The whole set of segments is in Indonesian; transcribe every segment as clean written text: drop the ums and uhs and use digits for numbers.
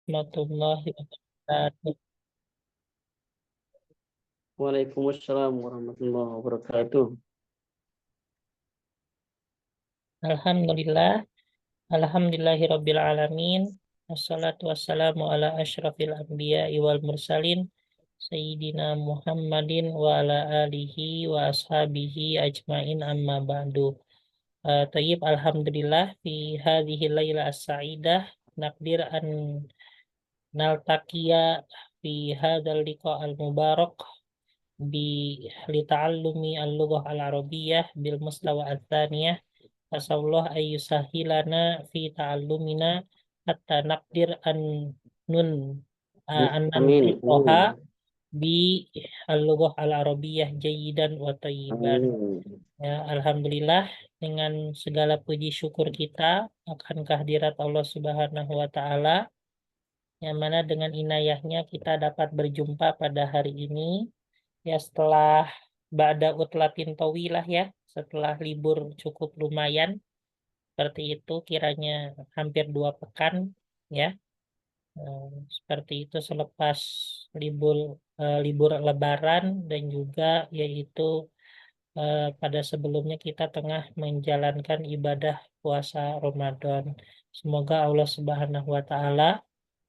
warahmatullahi wabarakatuh. Waalaikumsalam warahmatullahi wabarakatuh. Alhamdulillah, alhamdulillahirabbil alamin. Wassalatu wassalamu ala asyrafil anbiya'i wal mursalin Sayyidina Muhammadin wa ala alihi wa ashabihi ajmain amma ba'du. Tayyib, alhamdulillah fi hadhihi layla as-sa'idah naqdir an naltaqiya fi hadzal liqa al-mubarak bi lita'allumi al-lughah al-arabiyyah bil mustawa ats-tsaniyah. Asallallahu ayyusahilana fi ta'allumina hatta naqdir an nun an Amin. nantiqoha bi al-lughah al-arabiyyah jayyidan wa thayyiban. Amin. Ya, alhamdulillah dengan segala puji syukur kita akan kehadirat Allah Subhanahu wa taala, yang mana dengan inayahnya kita dapat berjumpa pada hari ini ya, setelah ba'da utlatin tawilah ya, setelah libur cukup lumayan seperti itu, kiranya hampir 2 pekan ya. Seperti itu selepas libur Lebaran, dan juga yaitu pada sebelumnya kita tengah menjalankan ibadah puasa Ramadan. Semoga Allah Subhanahu wa taala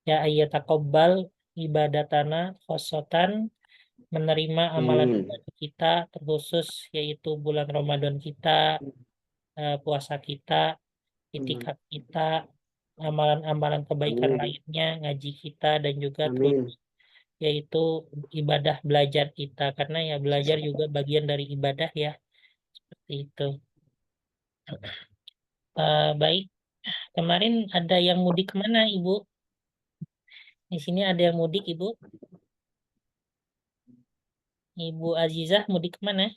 ya ayyataqabbal ibadatana khosotan, menerima amalan Amin. ibadah kita terkhusus yaitu bulan Ramadan kita, puasa kita, itikaf kita, amalan-amalan kebaikan Amin. lainnya, ngaji kita, dan juga terus Amin. yaitu ibadah belajar kita, karena ya belajar juga bagian dari ibadah ya, seperti itu. Baik, kemarin ada yang mudik kemana Ibu? Di sini ada yang mudik Ibu. Ibu Azizah mudik kemana?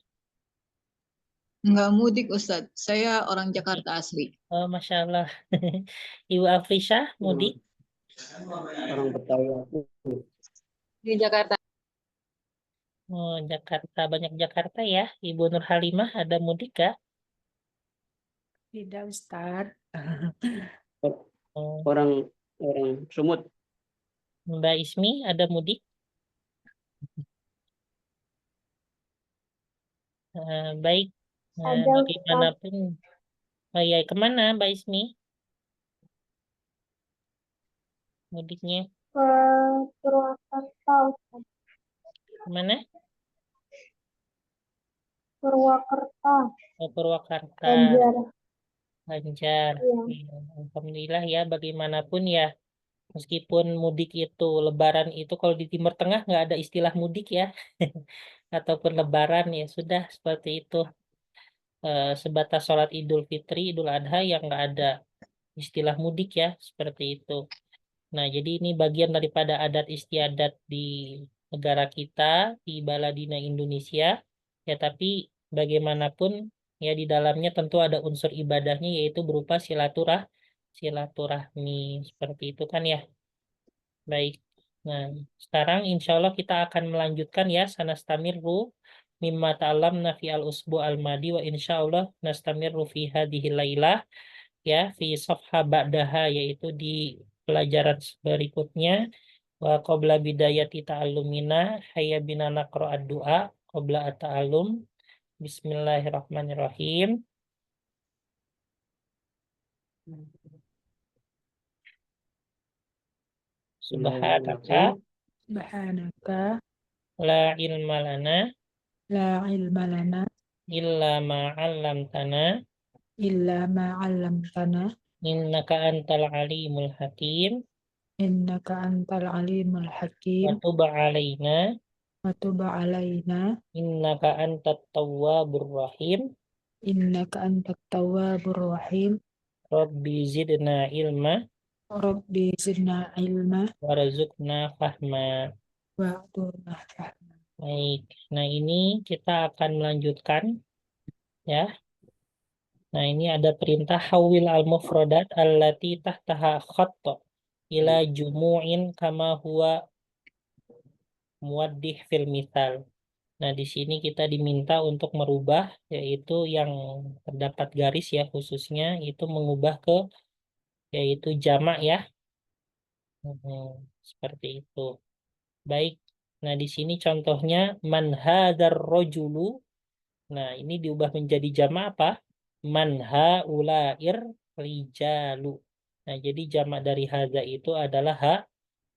Enggak mudik Ustadz, saya orang Jakarta asli. Oh, Masya Allah. Ibu Afrisha mudik? Orang Betawi aku. Di Jakarta. Oh, Jakarta, banyak Jakarta ya. Ibu Nur Halimah ada mudik gak? Tidak, Ustaz. Oh, Orang Sumut. Mbak Ismi ada mudik? Baik, Ada, bagaimanapun. Oh ya, kemana Mbak Ismi mudiknya? ke Purwakarta, Ustaz. Kemana? Purwakarta, Oh, Purwakarta, Banjar. Banjar. Iya. Iya, alhamdulillah ya, bagaimanapun ya, meskipun mudik itu, Lebaran itu kalau di Timur Tengah nggak ada istilah mudik ya, ataupun Lebaran ya sudah seperti itu. Sebatas sholat Idul Fitri, Idul Adha yang nggak ada istilah mudik ya, seperti itu. Nah, jadi ini bagian daripada adat istiadat di negara kita, di Baladina Indonesia. Ya, tapi bagaimanapun ya di dalamnya tentu ada unsur ibadahnya, yaitu berupa silaturahmi seperti itu kan ya. Baik. Nah, sekarang insya Allah kita akan melanjutkan ya, sanastamiru mimma ta'allamna fi al-usbu al-madi wa insya Allah nastamiru fi hadhihi lailah ya, fi safha ba'daha, yaitu di pelajaran berikutnya. Wa qabla bidayati ta'allumina hayya bina naqra ad-du'a qabla at-ta'allum. Bismillahirrahmanirrahim. Subhanaka Subhanaka la ilma lana la ilma lana illa ma 'allamtana illa ma 'allamtana innaka antal alimul hakim innaka antal alimul wa hakim tub 'alaina wa tub 'alaina innaka antat tawwabur rahim. innaka antat tawwabur rahim. Rabbi zidna ilma Rabbi zidna ilma warzuqna fahma. wa'turna fahma. Baik, nah ini kita akan melanjutkan ya. Nah, ini ada perintah hawil al-mufradat allati tahtaha khatta ila jumu'in kama huwa muwaddih fil mithal. Nah, di sini kita diminta untuk merubah, yaitu yang terdapat garis ya, khususnya itu mengubah ke yaitu jamak ya. Seperti itu. Baik. Nah, di sini contohnya man hadzal rajulu. Nah, ini diubah menjadi jamak apa? Man haulair rijalu. Nah, jadi jamak dari hadza itu adalah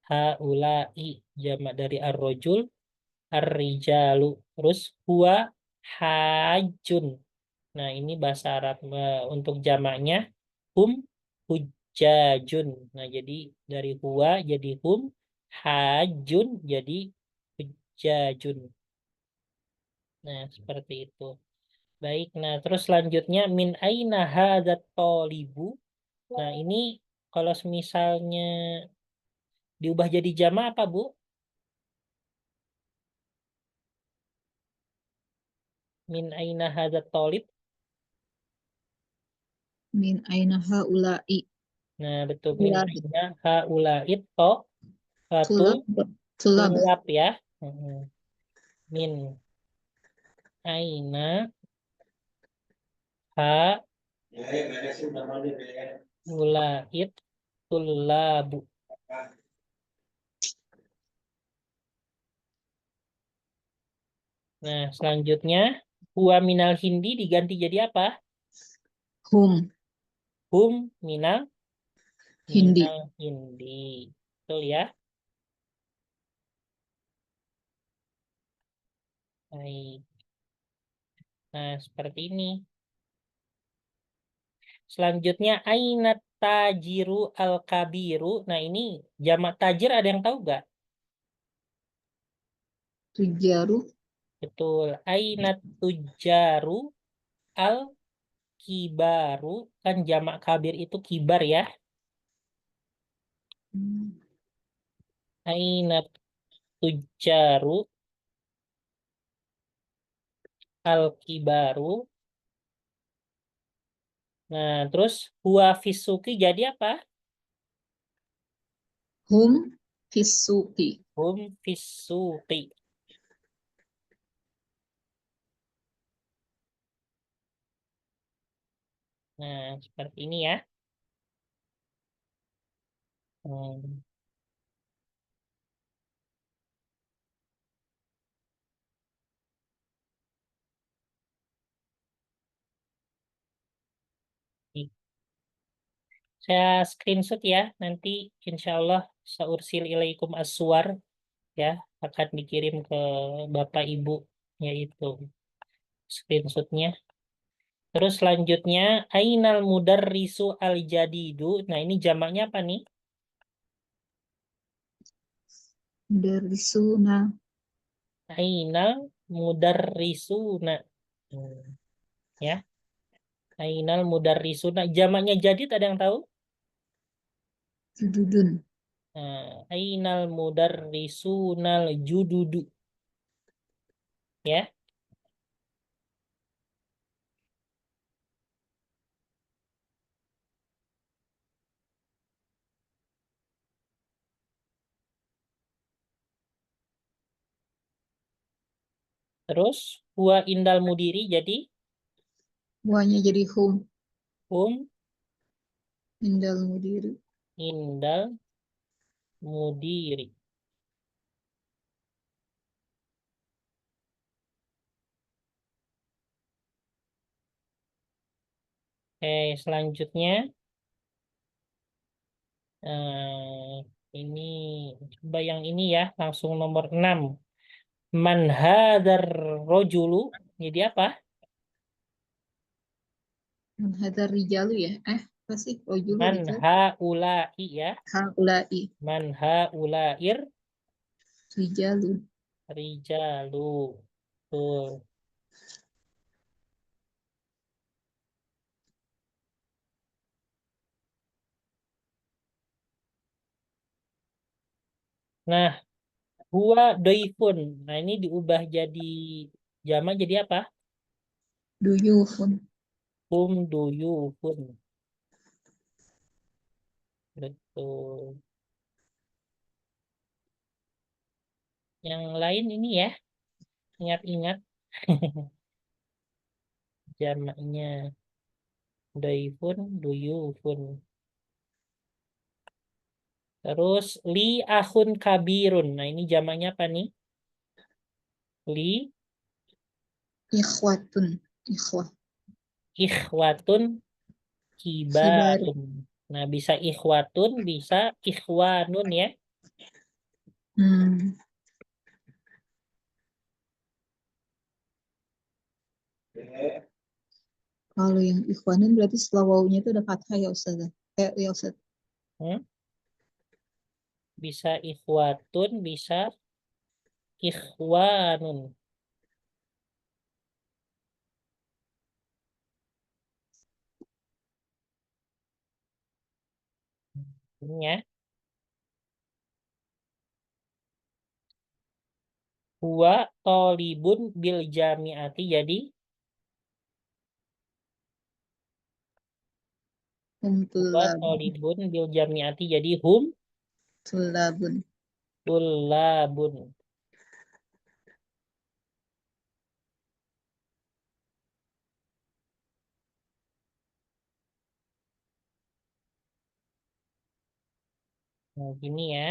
haulai. Jamak dari ar-rajul ar-rijalu. Terus huwa hajun. Nah, ini bahasa Arab untuk jamaknya hum hujajun. Nah, jadi dari huwa jadi hum, hajun jadi hujajun. Nah, seperti itu. Baik, nah terus selanjutnya min aina hadzat tolibu. Nah, ini kalau misalnya diubah jadi jamak apa, Bu? Min aina hadzat tolib. Min aina haula'i. Nah, betul min Tulab. aina haulait to Tulab. Tulab. tulab ya. Min aina haulait tulabu. Nah, selanjutnya huwa minal hindi diganti jadi apa? Hum. Hum minal Hindi. hindi. Betul ya? Baik. Nah, seperti ini. Selanjutnya ainat tajiru al-kabiru. Nah, ini jamak tajir ada yang tahu nggak? Tujaru. Betul. Ainat tujaru al-kibaru. Kan jamak kabir itu kibar ya. Ainat tujaru al-kibaru. Nah, terus huwa fisuki jadi apa? Hum fisuki. Hum fisuki. Nah, seperti ini ya. Hmm. Saya screenshot ya. Nanti insya Allah saursil ilaikum aswar ya akan dikirim ke Bapak Ibu yaitu screenshotnya. Terus selanjutnya ainal mudarrisu al jadidu. Nah, ini jamaknya apa nih? Dari suna. Ainal mudarrisuna. Ya, ainal mudarrisuna. Jamaknya jadid ada yang tahu? Jududun. Ainal mudarrisunal jududu. Ya. Terus huwa indal mudiri jadi Wanya jadi hum. hum Indal mudiri. indal mudiri. Selanjutnya ini coba yang ini ya, langsung nomor 6. Man hadzal rojulu jadi apa? Hadar rijalu ya. Apa sih? Rojulu Man rijal. haulai ya. Haulai. Man haulair Rijalu. rijalu. Tuh. Nah, huwa doifun. Nah, ini diubah jadi jamak jadi apa? Duyufun. Hum duyufun. Betul. Yang lain ini ya, ingat-ingat jamaknya doifun, duyufun. Terus li akhun kabirun. Nah, ini jamaknya apa nih? Li Ikhwatun. Ikhwah. ikhwatun Kibar. kibarun. Nah, bisa ikhwatun, bisa ikhwanun ya. Hmm. Kalau yang ikhwanun berarti setelah wawunya itu ada fathah ya Ustaz. Ya Ustaz. Hmm? Bisa ikhwatun, bisa ikhwanun. Ini ya. Huwa tolibun bil jamiati. Jadi Hum huwa tulabun. tolibun bil jamiati. Jadi hum Tulabun. tulabun. Nah, gini ya.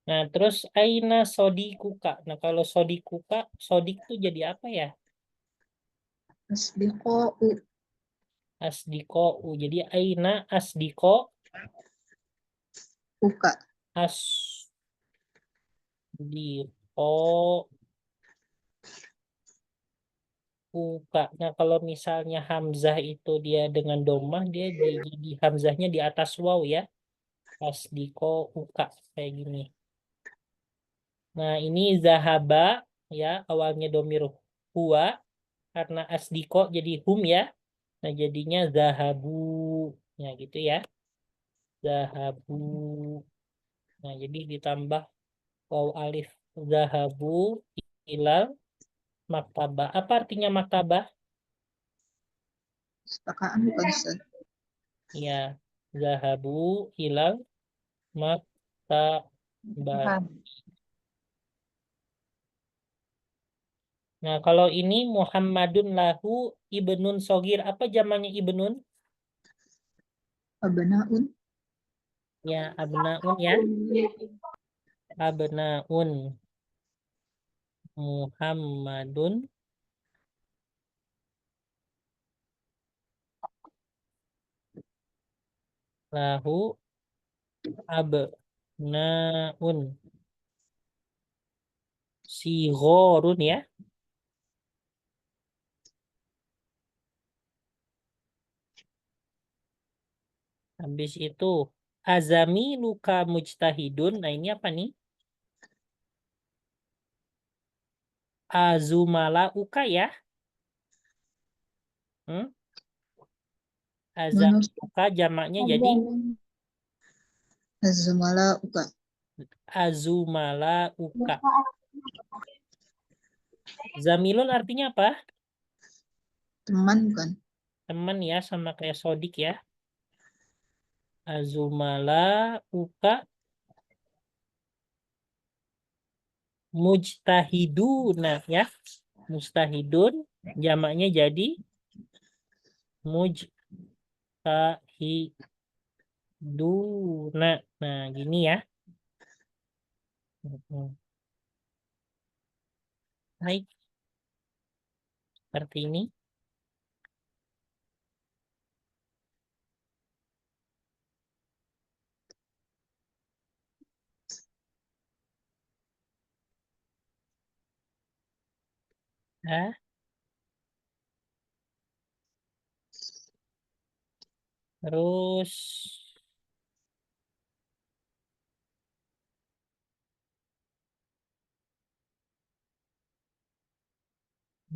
Nah, terus aina sodikuka. Nah, kalau sodikuka, sodik tuh jadi apa ya? Asdiqa'u. Asdiko. Jadi aina asdiko Uka. asdiko uka. Nah, kalau misalnya hamzah itu dia dengan domah, dia di hamzahnya di atas waw ya. Asdiko uka kayak gini. Nah, ini zahaba ya, awalnya domir huwa karena asdiko jadi hum ya. Nah, jadinya zahabu. Ya, gitu ya. Zahabu. Nah, jadi ditambah waw alif zahabu ilal maktabah. Apa artinya maktabah? Perpustakaan bukan Ustaz. Ya, zahabu ilal maktabah. Nah, kalau ini Muhammadun lahu ibnun sogir. Apa zamannya ibnun? Abnaun. Ya, abnaun ya. Abnaun. Muhammadun lahu abnaun. Sigorun ya. Habis itu azami luka mujtahidun. Nah, ini apa nih? Azumala uka ya. Hmm? Mana Azami Ustaz? uka jamaknya jadi Azumala uka. azumala uka. Zamilun artinya apa? Teman bukan? Teman ya, sama kayak sodik ya. Azumala uka mujtahiduna ya. Mustahidun jamaknya jadi mujtahiduna. Nah, gini ya. Hmm. Baik, seperti ini. Nah, terus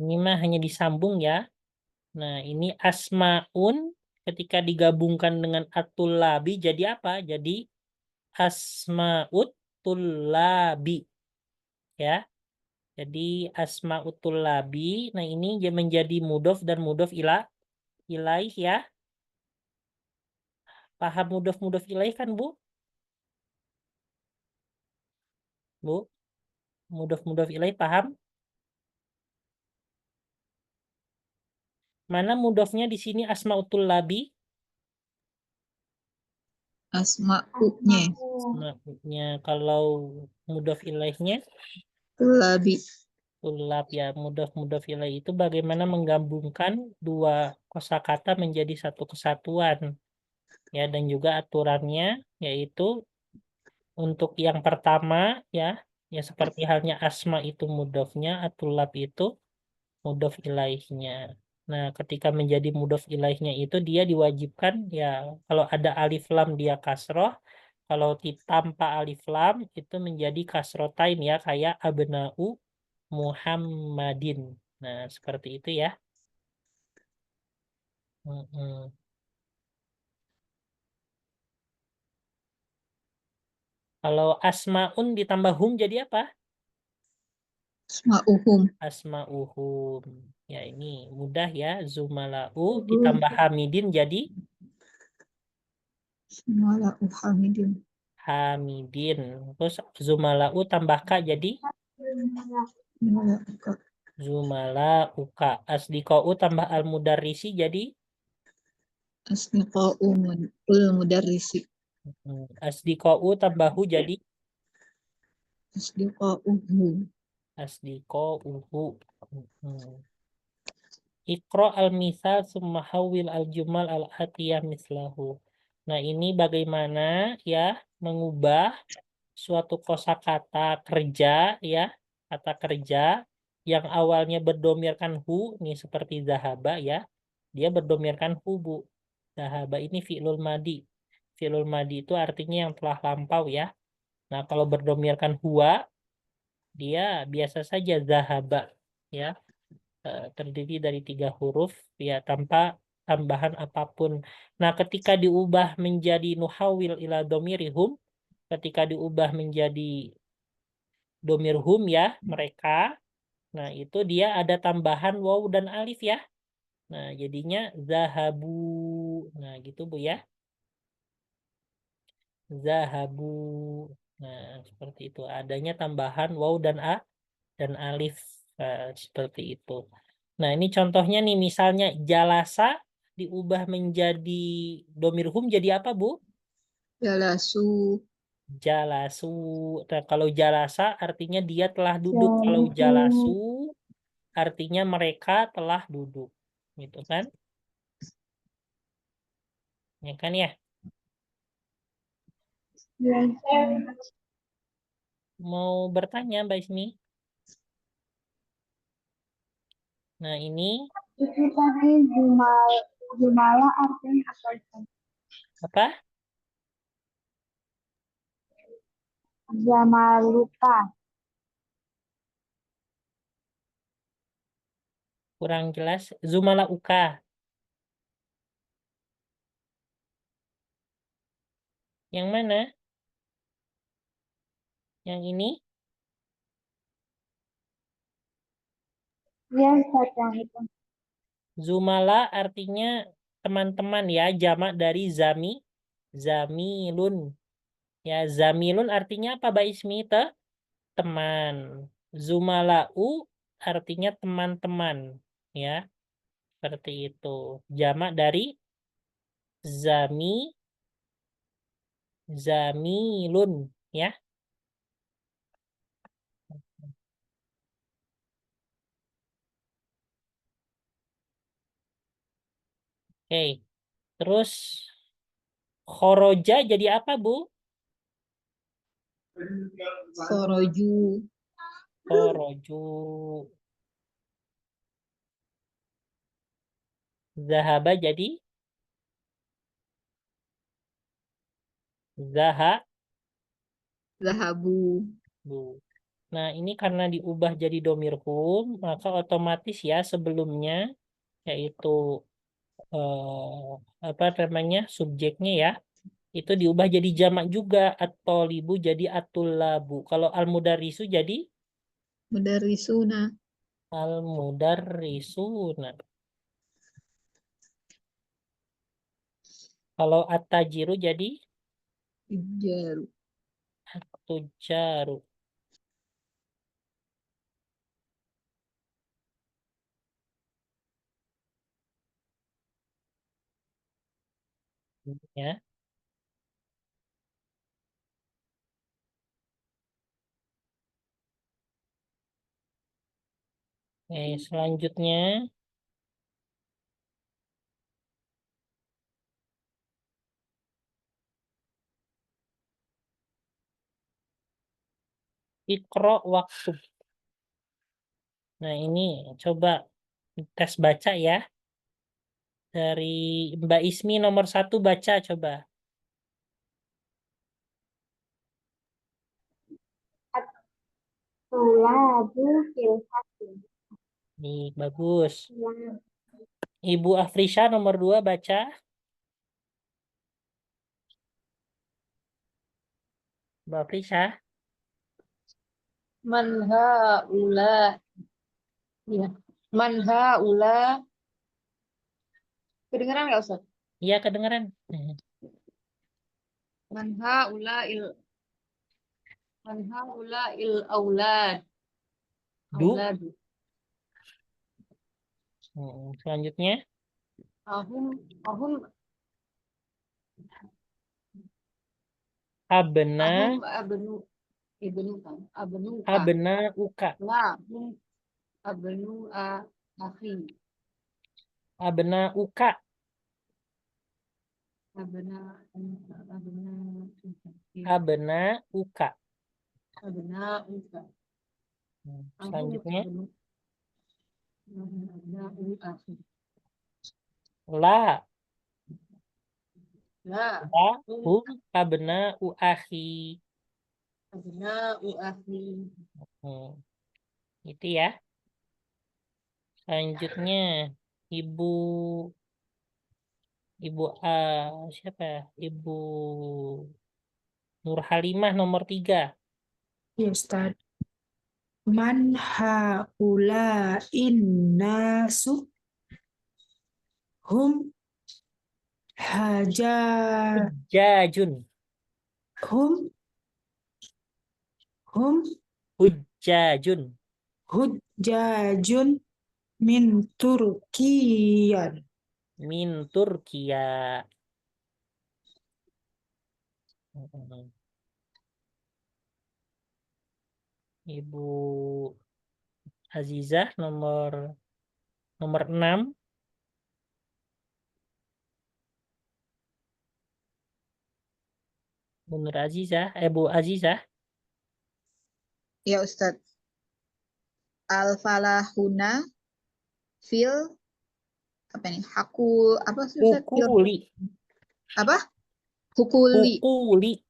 ini mah hanya disambung ya. Nah, ini asmaun ketika digabungkan dengan atulabi jadi apa? Jadi asmaut tulabi ya. Jadi asmaut tulabi. Nah, ini dia menjadi mudof dan mudof ilaih ya. Paham mudof ilaih kan, Bu? Bu, mudof ilaih paham? Mana mudofnya di sini asmautul labi? Asma'u'nya. Asma'nya kalau mudof ilaihnya Tulabi. tulab ya, mudof ilaih itu bagaimana menggabungkan dua kosakata menjadi satu kesatuan ya, dan juga aturannya yaitu untuk yang pertama ya, ya seperti halnya asma itu mudofnya, atulab itu mudof ilaihnya. Nah, ketika menjadi mudof ilaihnya itu dia diwajibkan ya, kalau ada alif lam dia kasroh, kalau tanpa alif lam itu menjadi kasrotain ya, kayak abna'u Muhammadin. Nah, seperti itu ya. Mm-mm. Kalau asmaun ditambah hum jadi apa? Asma'uhum. Asma'uhum. Ya, ini mudah ya. Zumala'u ditambah hamidin jadi Asma'u hamidin. hamidin. Terus zumala'u tambah ka jadi Mala'uka. zumala'uka. Asdiqa'u tambah al-mudarrisi jadi Asdiqa'ul mudarrisi. asdiqa'u tambah hu jadi Asdiqa'uhu. asdiqa'uhu. Mm. Iqra al-misal summa hawil al-jumal al-atiyah mislahu. Nah, ini bagaimana ya mengubah suatu kosakata kerja ya, kata kerja yang awalnya berdomirkan hu, nih seperti zahaba ya. Dia berdomirkan hu, Bu. Zahaba ini fi'lul madi. Fi'lul madi itu artinya yang telah lampau ya. Nah, kalau berdomirkan huwa, dia biasa saja zahaba ya. Terdiri dari 3 huruf ya, tanpa tambahan apapun. Nah, ketika diubah menjadi nuhawil ila domirihum, ketika diubah menjadi domirhum ya mereka, nah itu dia ada tambahan waw dan alif ya. Nah, jadinya zahabu. Nah, gitu Bu ya. Zahabu. Nah, seperti itu. Adanya tambahan waw dan dan alif, seperti itu. Nah, ini contohnya nih, misalnya jalasa diubah menjadi domirhum jadi apa, Bu? Jalasu. Jalasu. Nah, kalau jalasa artinya dia telah duduk. Kalau jalasu artinya mereka telah duduk. Gitu kan? Ya kan ya? Mau bertanya, Mbak Ismi? Nah, ini Itu tadi Jumala artinya apa itu? apa? Jamaluka. Kurang jelas. Zumala uka. Yang mana? Yang ini? Dia Ustaz yang itu. Zumala artinya teman-teman ya, jamak dari zamilun. Ya, zamilun artinya apa, Mbak Ismi? Teman. Zumalau artinya teman-teman. Ya, seperti itu. Jamak dari zami, zamilun. Ya, oke. Terus khoroja jadi apa, Bu? Koroju. Khoroju. Zahaba jadi zahabu. Zahabu. Nah, ini karena diubah jadi domir hum, maka otomatis ya sebelumnya yaitu apa namanya subjeknya ya itu diubah jadi jamak juga, atau libu jadi atulabu. Kalau al-mudarrisu jadi Mudarrisuna. al-mudarrisuna. Kalau at-tajiru jadi Ijaru. tujaru. Ya. Selanjutnya Iqra waktu. Nah, ini coba tes baca ya. Dari Mbak Ismi nomor 1 baca coba. Tulabu filsafat. Nih, bagus. Ibu Afrisha nomor 2 baca. Mbak Afrisha. Man haula. Ya. Man haula. Kedengeran nggak Ustaz? Iya, kedengeran. Man haula il aulad. Du. Aulad. Selanjutnya. Ahum Abna. abnu ibnu kan. Abnu ka. Abna uka. La hum abnu akhi. Abna uka. Abna Abna uka. abna uka. Ahum Selanjutnya. abnu akhi. La. La La hum abna uakhi. abna akhi. Itu ya. Selanjutnya Ibu siapa ya? Ibu Nur Halimah nomor 3. Ya Ustaz. Man haula innasu hum haja Hujjajun. hum hum Hujjajun. hujjajun min Turkiyan. Min Turkiya. Ibu Azizah nomor 6. Bu Nur Azizah, Bu Azizah. Ya Ustaz. Al-falahuna fil apa nih? Apa sih Ustaz? Hukuli. Apa? Hukuli. Hukuli.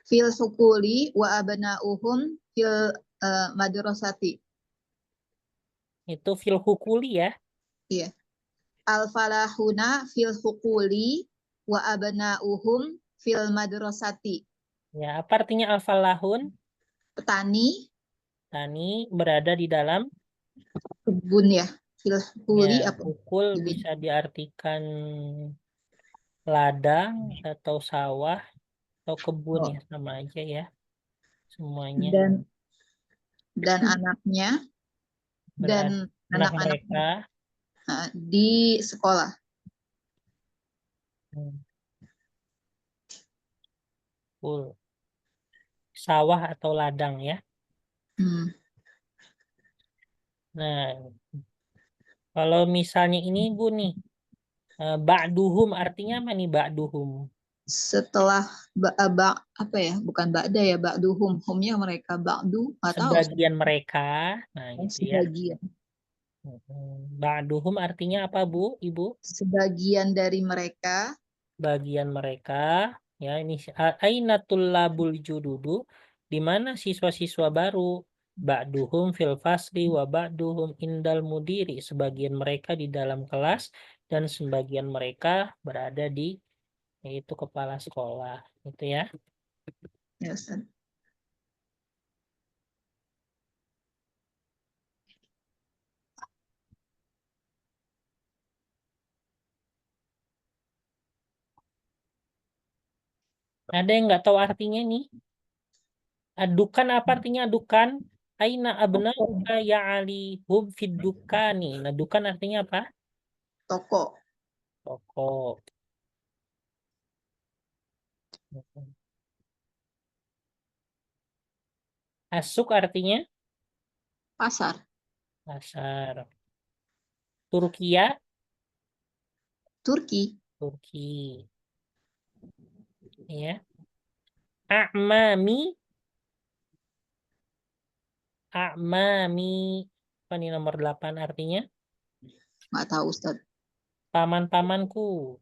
Fil hukuli wa abna'uhum fil madrasati. Itu fil hukuli ya. Iya. Al-falahuna fil hukuli wa abna'uhum fil madrasati. Ya, apa artinya al-falahun? Petani, Tani berada di dalam. kebun ya. Fil hukuli Ya, apa? hukul Kebun. bisa diartikan ladang atau sawah atau kebun Oh. ya, sama aja ya. Semuanya. Dan anaknya dan anak anak-anak mereka di sekolah. Sawah atau ladang ya. Nah, kalau misalnya ini Bu nih, ba'duhum artinya apa nih ba'duhum? Setelah apa ya? Bukan ba'da ya, ba'duhum. Humnya mereka ba'du atau Sebagian mereka. Nah, gitu ya. sebagian. Ba'duhum artinya apa Bu, Ibu? Sebagian dari mereka. Bagian mereka. Ya, ini ainatul labul jududu. Di mana siswa-siswa baru? Ba'duhum fil fasli wa ba'duhum indal mudiri. Sebagian mereka di dalam kelas dan sebagian mereka berada di yaitu kepala sekolah. Itu ya. Ya, Ustaz. Ada yang nggak tahu artinya nih? Adukan apa artinya adukan? Aina abnauka ya ali hum fid dukani. Nah, dukan artinya apa? Toko. Toko. Asuk artinya Pasar. pasar. Turkiya, Turki. Turki. Ya. A'mami, a'mami. Apa nih nomor 8 artinya? Nggak tahu Ustaz. Paman-pamanku.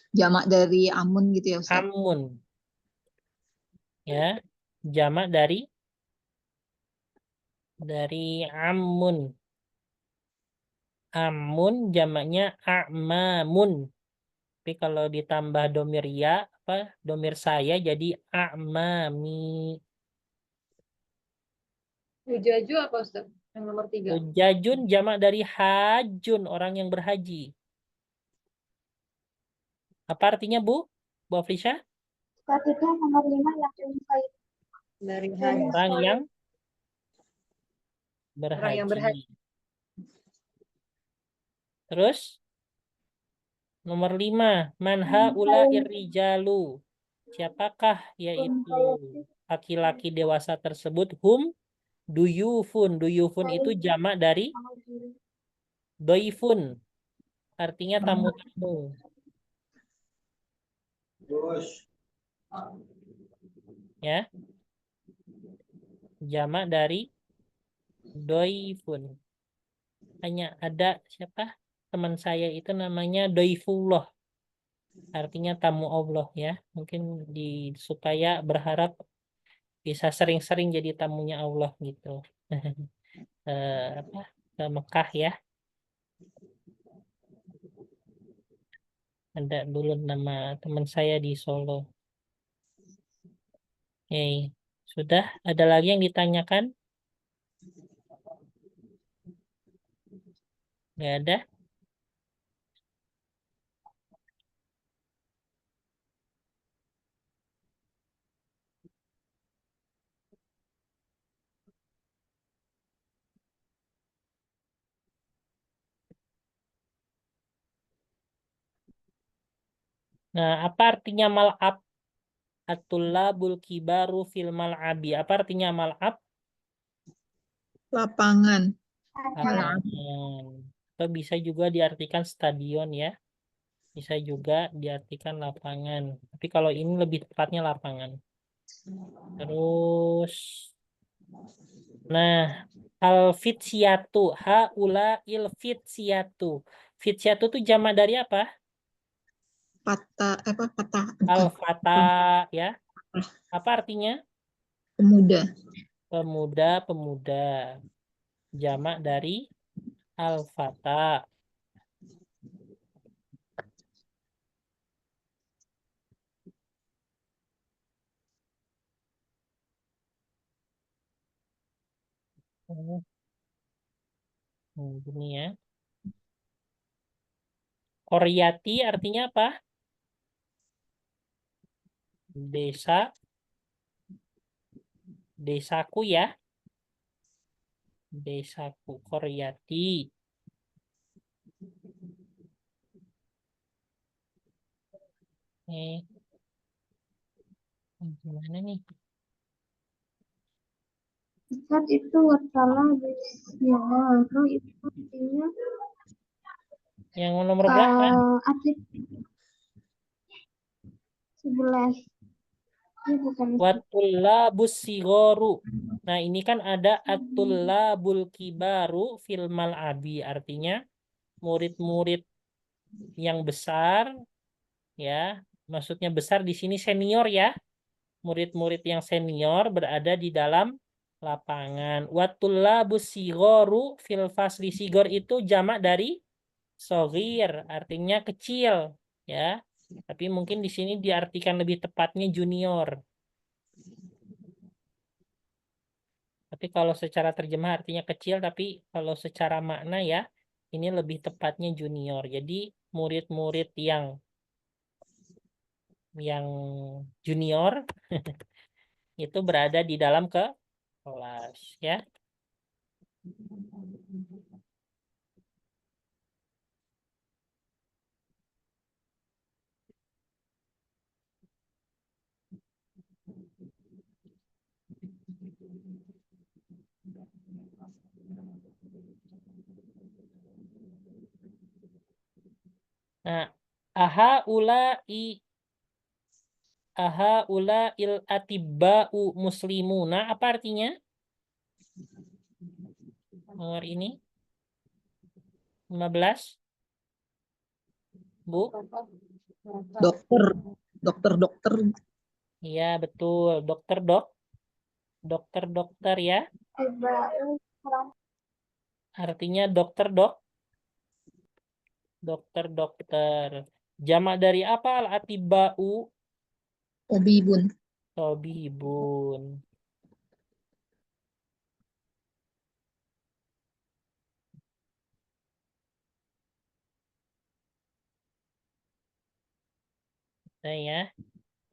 Jamak dari amun gitu ya Ustaz. Amun. Ya. Jamak dari amun. Amun jamaknya a'mamun. Tapi kalau ditambah domir ya, apa domir saya jadi a'mami. Hujaju apa Ustaz? Yang nomor 3. Hujajun jamak dari hajun, orang yang berhaji. Apa artinya, Bu? Bu Afrisha? Ustaz itu nomor 5 yang insight. Dari Yang haji. Orang yang Orang yang berhaji. berhaji. Terus nomor 5, manha ula irrijalu. Siapakah yaitu laki-laki dewasa tersebut? Hum duyufun. Duyufun itu jamak dari doifun. Artinya tamu-tamu. Ya. Jamak dari doifun. Hanya ada siapa? Teman saya itu namanya doifullah. Artinya tamu Allah ya. Mungkin supaya berharap bisa sering-sering jadi tamunya Allah gitu. Apa? Ke Mekah ya. Ada dulu nama teman saya di Solo. Oke. Sudah ada lagi yang ditanyakan? Nggak ada? Nah, apa artinya mal'ab? At-tullabul kibaru fil mal'abi. Apa artinya mal'ab? Lapangan. Lapangan. Atau bisa juga diartikan stadion ya. Bisa juga diartikan lapangan. Tapi kalau ini lebih tepatnya lapangan. Terus, nah, al-fitsiatu. Haula il-fitsiatu. Fitsiatu itu jamak dari apa? Patah, patah, bukan. Al-fata ya. Apa artinya? Pemuda. Pemuda-pemuda. Jamak dari al-fata. Gini ya. Koryati artinya apa? Desa. Desaku ya. Desaku. Koryati. Gimana nih? Ustaz itu wasalah bismillah itu artinya Yang nomor berapa? atlet 11. Ini bukan Watullabus sigoru. Nah, ini kan ada atullabul kibaru filmal abi. Artinya murid-murid yang besar ya. Maksudnya besar di sini senior ya. Murid-murid yang senior berada di dalam lapangan. Watullabus sigoru fil fasli. Sigor itu jamak dari sogir, artinya kecil ya. Tapi mungkin di sini diartikan lebih tepatnya junior. Tapi kalau secara terjemah artinya kecil, tapi kalau secara makna ya, ini lebih tepatnya junior. Jadi murid-murid yang junior itu berada di dalam kelas ya. Nah, aha ula il atibba'u muslimuna, apa artinya? Nomor ini 15. Bu? Dokter, dokter. Iya, betul. Dokter ya. Tibau orang Artinya dokter dokter. Jamak dari apa? Al-atiba'u Tabibun. tabibun. Saya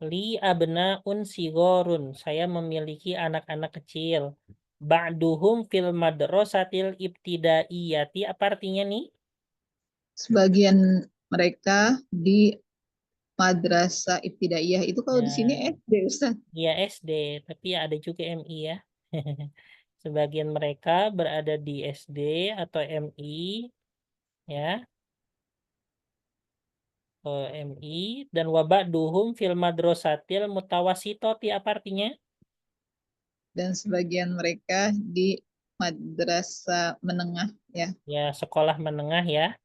li abnaun sigorun. Saya memiliki anak-anak kecil. Ba'duhum fil madrasatil ibtidaiyati. Apa artinya nih? Sebagian mereka di madrasah ibtidaiyah itu kalau di sini Ya, SD, Ustaz. ya SD, tapi ada juga MI ya. Sebagian mereka berada di SD atau MI ya, MI dan wabak duhum fil madrasatil mutawasitoti, apa artinya? Dan sebagian mereka di madrasah menengah ya. Ya, sekolah menengah ya.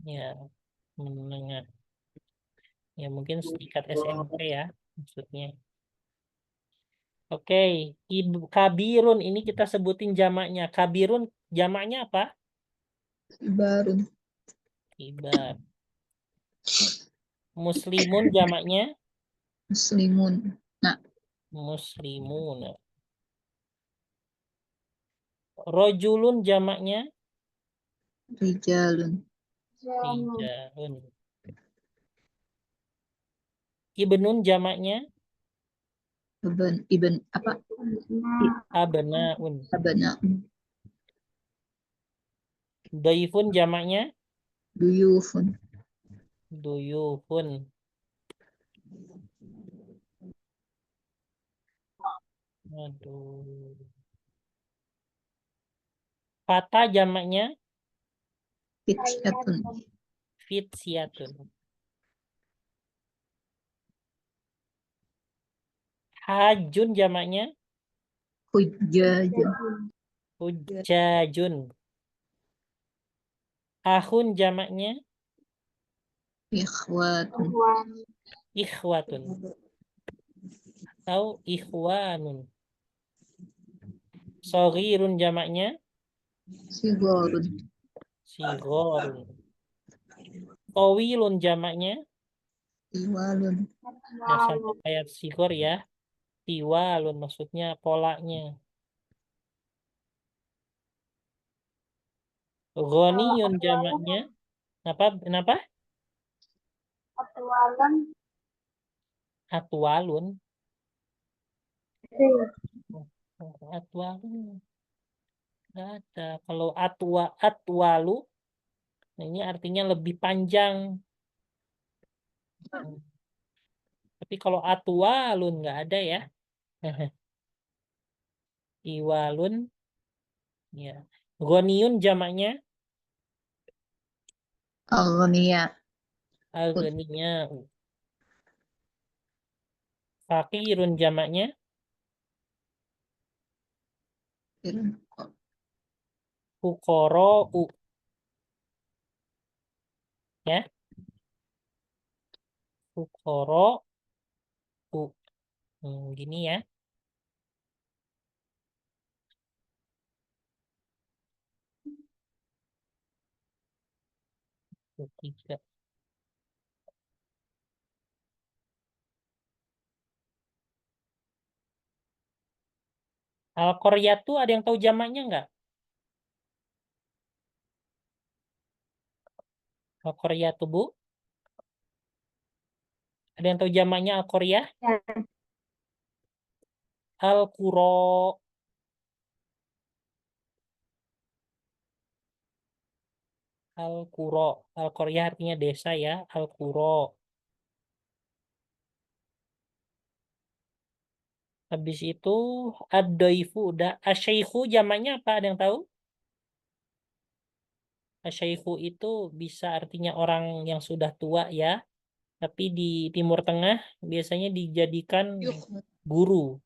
Ya, menengah. Ya, mungkin setingkat SMP ya maksudnya. Oke, kabirun ini kita sebutin jamaknya. Kabirun jamaknya apa? Baru Kibar. Muslimun jamaknya muslimun. Nah, muslimun. Rojulun jamaknya rijalun. jamu rijalun. Ibnun jamaknya Ibn apa? abnaun. Abana. Doifun jamaknya Duyufun. duyufun. Aduh. Fata jamaknya Fityatun. fityatun. Hajun jamaknya Hujjajun. hujjajun. Ahun jamaknya Ikhwatun. ikhwatun atau ikhwanun. Soghirun jamaknya Sigorun. sigorun. Towilun jamaknya Iwalun. ya sama kayak sigor ya. Tiwalun maksudnya polanya. Ghaniyun jamaknya kenapa? atualan Atwalun. Atwalun nggak ada. Kalau atwalu ini artinya lebih panjang. Tapi kalau atwalun nggak ada ya. Iwalun ya. Ghaniyun jamaknya Aghniya. agniya. Fakirun jamaknya fuqara'u ya. Fuqara'u. Gini ya. Tiga. Al-Qaryatu ada yang tahu jamaknya nggak? Al-Qaryatu Bu? Ada yang tahu jamaknya Al-Qaryah? Al-Qura. Al-Qura. Al-Qaryah artinya desa ya. Al-Qura. Habis itu ad-daifu udah. Asyaikhu jamaknya apa? Ada yang tahu? Asyaikhu itu bisa artinya orang yang sudah tua ya. Tapi di Timur Tengah biasanya dijadikan guru.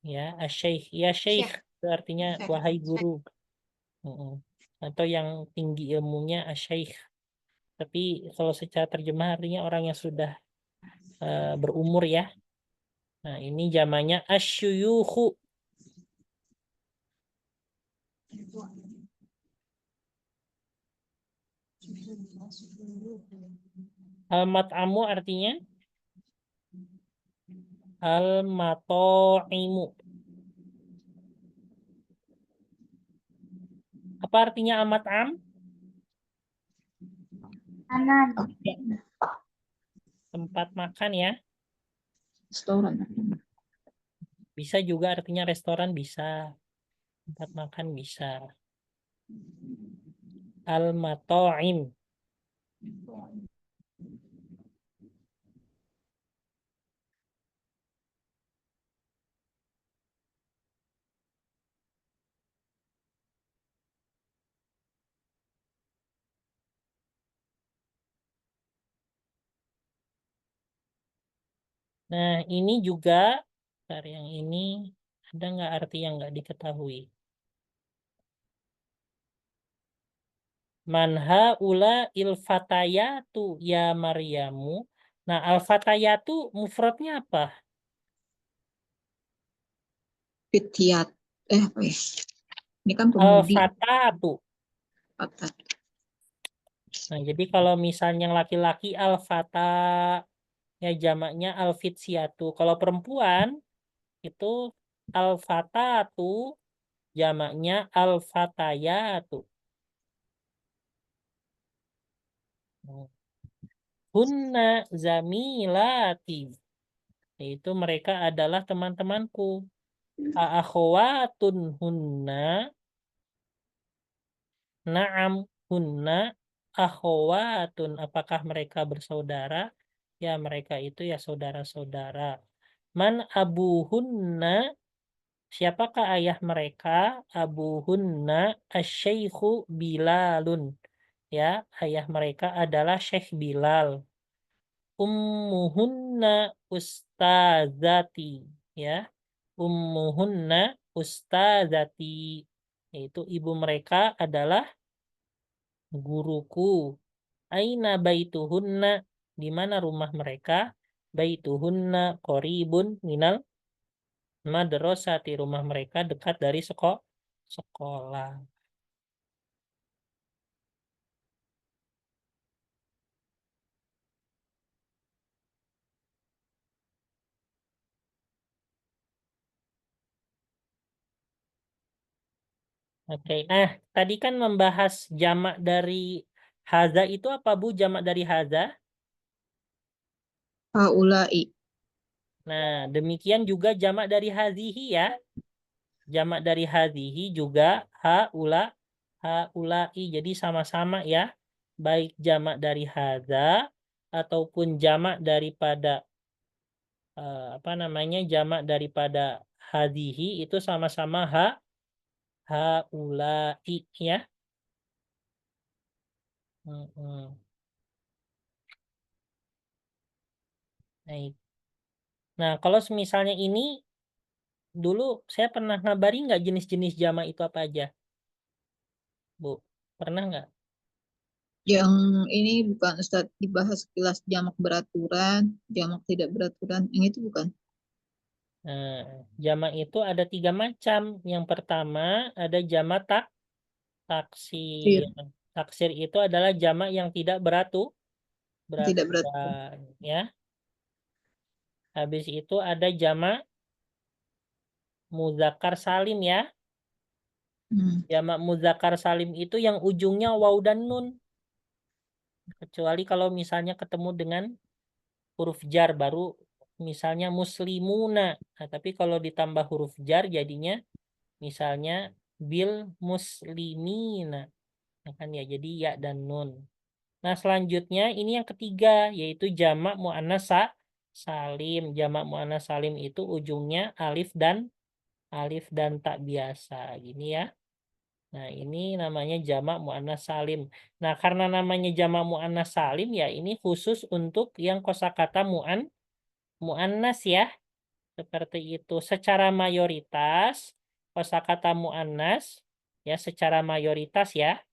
Ya, asyaikh. Ya syekh itu artinya wahai guru. Mm-mm. Atau yang tinggi ilmunya asyaikh. Tapi kalau secara terjemah artinya orang yang sudah berumur ya. Nah, ini zamannya asyuyukhu. Al-mat'amu artinya al-mato'imu. Apa artinya al-mat'am? Kanan. Tempat makan ya. Restoran. Bisa juga artinya restoran bisa. Tempat makan bisa. Al-mato'im. Nah, ini juga, bentar, yang ini ada nggak arti yang nggak diketahui? Manha ula ilfatayatu ya Maryamu. Nah, al-fatayatu mufradnya apa? Fitiat. Apa ya? Ini kan pemudi. Al-fatatu. Fatat. Nah, jadi kalau misalnya laki-laki al-fata, ya jamaknya al-fitsiatu. Kalau perempuan, itu al-fatatu, jamaknya al-fatayatu. Hunna zamilati. Yaitu mereka adalah teman-temanku. Akhwatun hunna. Naam hunna akhwatun. Apakah mereka bersaudara? Ya, mereka itu ya saudara-saudara. Man abuhunna. Siapakah ayah mereka? Abuhunna asyaikhu Bilalun. Ya, ayah mereka adalah Syekh Bilal. Ummuhunna ustazati. Ya, ummuhunna ustazati. Yaitu ibu mereka adalah guruku. Aina baituhunna, di mana rumah mereka? Baituhunna qoribun minal madrasati, rumah mereka dekat dari sekolah. Oke, tadi kan membahas jamak dari haza itu apa Bu? Jamak dari haza? Haulai. Nah, demikian juga jamak dari hazihi ya. Jamak dari hazihi juga haulai. Jadi sama-sama ya. Baik jamak dari haza ataupun jamak daripada jamak daripada hazihi itu sama-sama haulai ya. Mm-mm. Baik. Nah, kalau misalnya ini dulu saya pernah ngabari nggak jenis-jenis jamak itu apa aja, Bu? Pernah nggak? Yang ini bukan Ustadz dibahas sekilas jamak beraturan, jamak tidak beraturan. Yang itu bukan. Nah, jamak itu ada 3 macam. Yang pertama ada jamak taksir. Sir. Taksir itu adalah jamak yang tidak Tidak beraturan. beraturan, ya. Habis itu ada jamak muzakkar salim ya. Jamak muzakkar salim itu yang ujungnya waw dan nun. Kecuali kalau misalnya ketemu dengan huruf jar baru misalnya muslimuna. Nah, tapi kalau ditambah huruf jar jadinya misalnya bil muslimina. Nah, kan ya jadi ya dan nun. Nah, selanjutnya ini yang ketiga yaitu jamak muannats salim. Jamak muannas salim itu ujungnya alif dan tak biasa. Gini ya. Nah, ini namanya jamak muannas salim. Nah, karena namanya jamak muannas salim ya ini khusus untuk yang kosakata muannas ya. Seperti itu. Secara mayoritas kosakata muannas ya secara mayoritas ya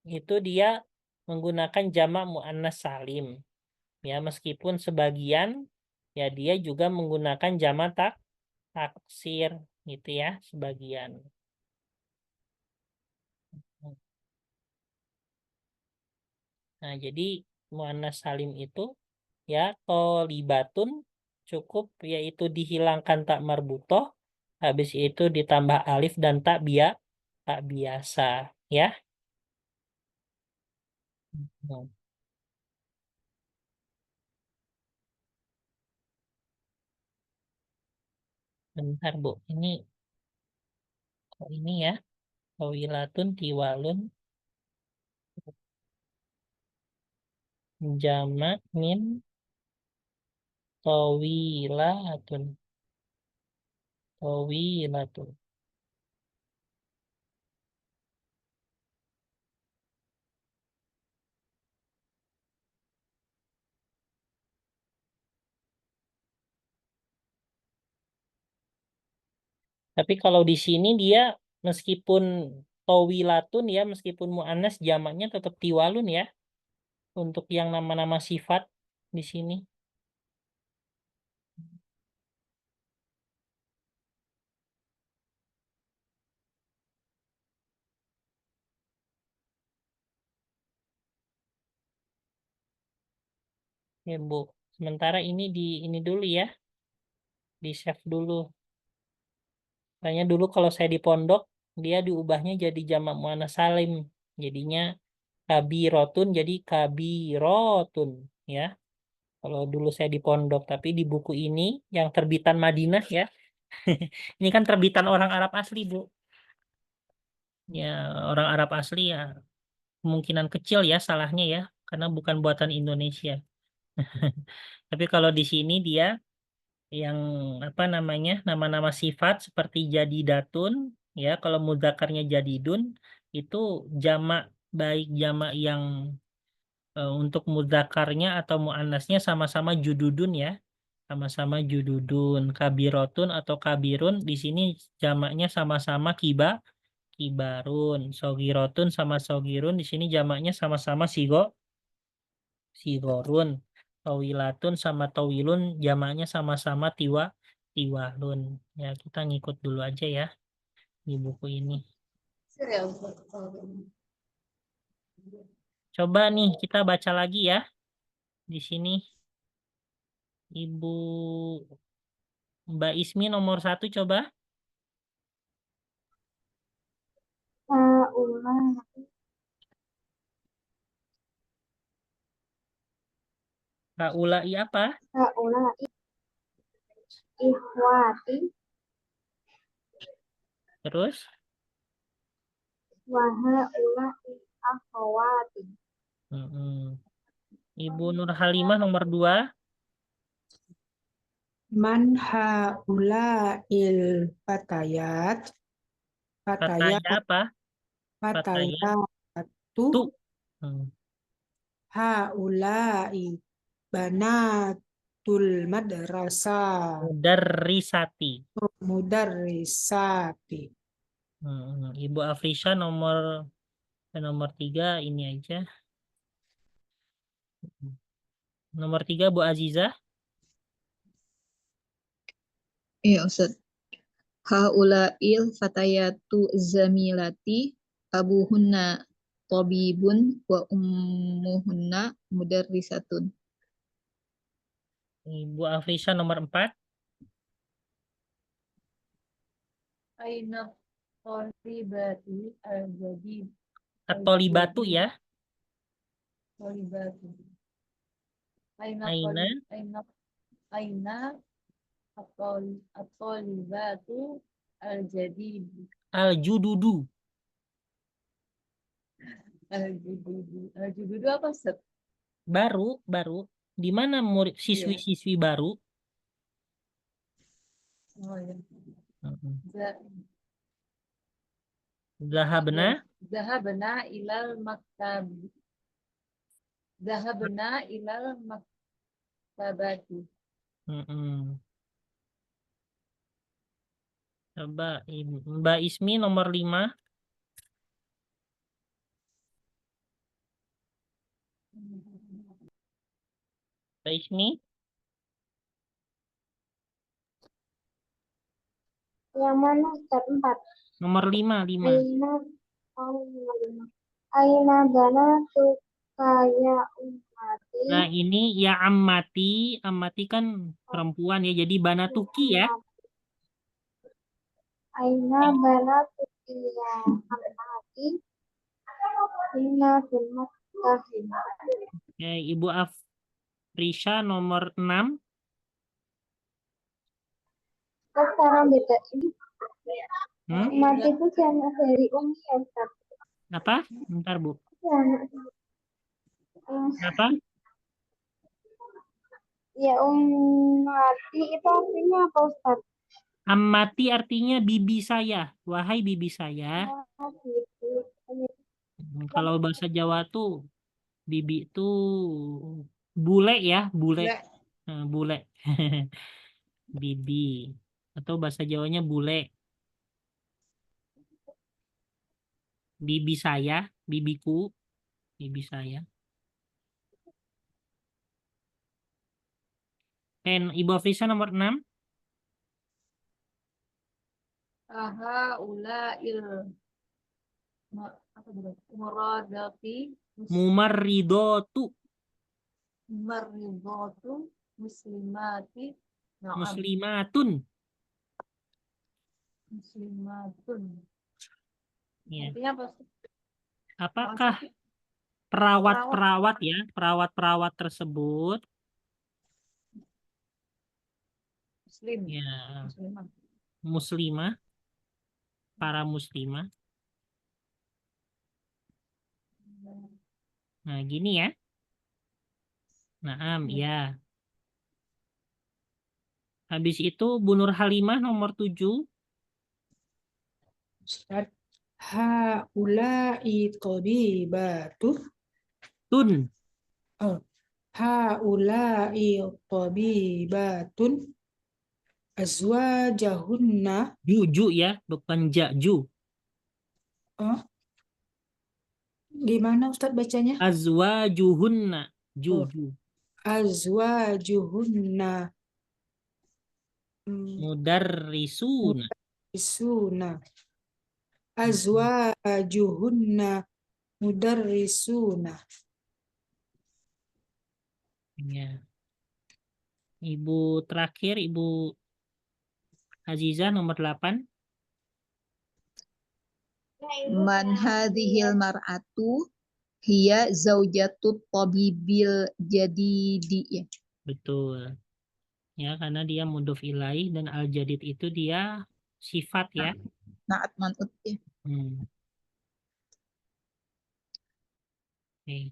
itu dia menggunakan jamak muannas salim. Ya, meskipun sebagian ya dia juga menggunakan jamak taksir gitu ya, sebagian. Nah, jadi muannas salim itu ya tolibatun cukup yaitu dihilangkan tak marbutoh, habis itu ditambah alif dan tak biasa ya. Hmm. Bentar Bu, ini kok ini ya tawilatun tiwalun jamak min tawilatun. Tapi kalau di sini dia meskipun tawilatun ya, meskipun mu'annas jamaknya tetap tiwalun ya. Untuk yang nama-nama sifat di sini. Ya, Bu. Sementara ini ini dulu ya. Di save dulu. Makanya dulu kalau saya di pondok, dia diubahnya jadi jamak muannas salim. Jadinya kabirotun jadi kabirotun ya. Kalau dulu saya di pondok, tapi di buku ini yang terbitan Madinah ya. Ini kan terbitan orang Arab asli, Bu. Ya, orang Arab asli ya kemungkinan kecil ya salahnya ya, karena bukan buatan Indonesia. Tapi kalau di sini dia yang apa namanya nama-nama sifat seperti jadidatun ya kalau mudzakarnya jadidun itu jamak baik jamak yang untuk mudzakarnya atau muannasnya sama-sama jududun ya sama-sama jududun kabirotun atau kabirun di sini jamaknya sama-sama kibarun sogirotun sama sogirun di sini jamaknya sama-sama sigorun tawilatun sama tawilun jamaknya sama-sama tiwalun ya kita ngikut dulu aja ya di buku ini coba nih kita baca lagi ya di sini Ibu Mbak Ismi nomor 1 coba Haulai Haulai apa haulai ikhwati terus wa haulai akhwati. Ibu Nur Halimah nomor 2 Man haula'il fatayat. katanya apa Fatayatu. tuh Haula'i banatul madrasah. Mudarrisati Mudarrisati. Ibu Afrisha nomor 3 ini aja nomor 3 Bu Azizah Iya, Ustaz. Haula'il fatayatu zamilati abuhunna tabibun wa ummuhunna mudarrisatun. Ibu Afrisha nomor 4 Aina tolibati al-jadid. At-Tolibatu ya Tolibati. Aina Aina at-tolibatu al-jadid. Al-Jududu Al-jududu apa, Ustaz? baru Di mana murid Iya. siswi-siswi baru? Oh ya. Mm-mm. Za- Zahabna. Zahabna ilal maktab. Zahabna ilal maktabati. Mm-mm. Coba Mbak Ismi nomor 5. Mbak Ismi Yang mana Ustaz? 4. nomor 5. Aina, Aina bana kaya ummati. Nah ini ya ammati. Ammati kan perempuan ya. Jadi banatuki ya. Aina bana ya ummati. Inna fil muttaqin. Ya, Ibu Afrisha nomor 6. Sekarang beda ini. Hmm? Ummati itu anak dari Umi ya Ustaz. Apa? Bentar Bu. Anak Apa? ya ummati itu artinya apa Ustaz? Ammati artinya bibi saya. Wahai bibi saya. Oh, gitu. Kalau bahasa Jawa tuh bibi itu bule ya. Bule. Bule. Bibi. Atau bahasa Jawanya bule. Bibi saya. Bibiku. Bibi saya. Ibu Afisa nomor 6. Aha ulail apa itu? Muradati Mumarridotu. maridatu muslimati. Naam. Muslimatun. Muslimatun. Ya. Artinya apa? Apakah Sakit. perawat-perawat ya, perawat-perawat tersebut Muslim. ya Muslimah. muslimah, para muslimah. Nah, gini ya. Naam, ya. Habis itu Bu Nur Halimah nomor 7. Ustaz, haula'i thabibatu. Tun. Oh, haula'i thabibatun azwajahunna. Juju ya, bukan jaju. Oh, di mana Ustaz bacanya? Azwajuhunna. Oh. Juju. Azwajuhunna Mudarrisuna. mudarrisuna. Azwajuhunna mudarrisuna. Ya. Ibu terakhir, Ibu Aziza nomor 8. Man hadhil mar'atu hiya zaujatut tabibil jadidi ya. Betul. Ya, karena dia mudhof ilaih dan al-jadid itu dia sifat ya. Naat man'ut ya. Oke.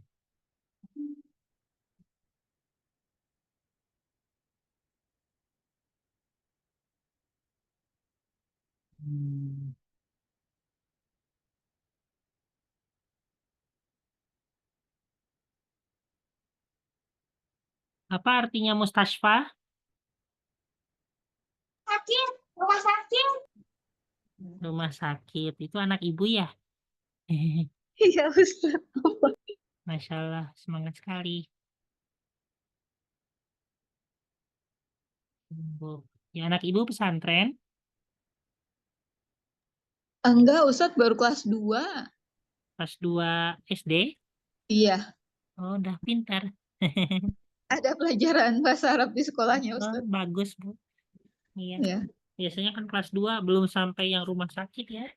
Apa artinya mustashfa? Sakit, rumah sakit. Rumah sakit. Itu anak ibu ya? Iya Ustaz. Masya Allah, semangat sekali. Ya, anak ibu pesantren? Enggak Ustaz, baru kelas 2. Kelas 2 SD? Iya, Oh, udah pintar. ada pelajaran bahasa Arab di sekolahnya Oh, Ustaz. bagus, Bu. Iya. Iya. Biasanya kan kelas 2 belum sampai yang rumah sakit ya.